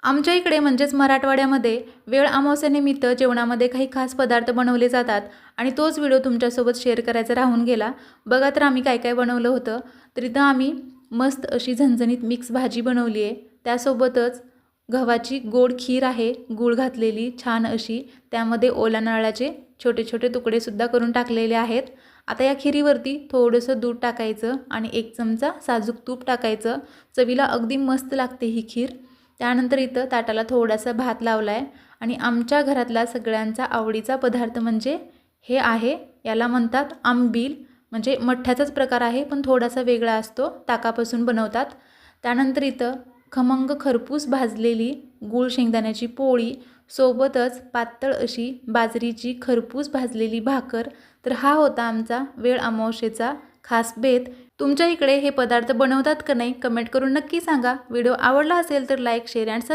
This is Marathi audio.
आमच्या इकडे म्हणजेच मराठवाड्यामध्ये वेळ अमावस्येनिमित्त जेवणामध्ये काही खास पदार्थ बनवले जातात आणि तोच व्हिडिओ तुमच्यासोबत शेअर करायचा राहून गेला. बघा तर आम्ही काय काय बनवलं होतं. तर इथं आम्ही मस्त अशी झणझणीत मिक्स भाजी बनवली आहे. त्यासोबतच गव्हाची गोड खीर आहे, गूळ घातलेली छान अशी. त्यामध्ये ओल्या नारळाचे छोटे छोटे तुकडेसुद्धा करून टाकलेले आहेत. आता या खिरीवरती थोडंसं दूध टाकायचं आणि 1 चमचा साजूक तूप टाकायचं. चवीला अगदी मस्त लागते ही खीर. त्यानंतर इथं ताटाला थोडासा भात लावला आहे आणि आमच्या घरातला सगळ्यांचा आवडीचा पदार्थ म्हणजे हे आहे, याला म्हणतात आंबील. म्हणजे मठ्ठ्याचाच प्रकार आहे पण थोडासा वेगळा असतो, ताकापासून बनवतात. त्यानंतर इथं खमंग खरपूस भाजलेली गूळ शेंगदाण्याची पोळी, सोबतच पातळ अशी बाजरीची खरपूस भाजलेली भाकर. तर हा होता आमचा वेळ अमावस्येचा खास बेत. तुमच्या इकडे हे पदार्थ बनवतात का नाही कमेंट करून नक्की सांगा. व्हिडिओ आवडला असेल तर लाईक, शेअर अँड सबस्क्राईब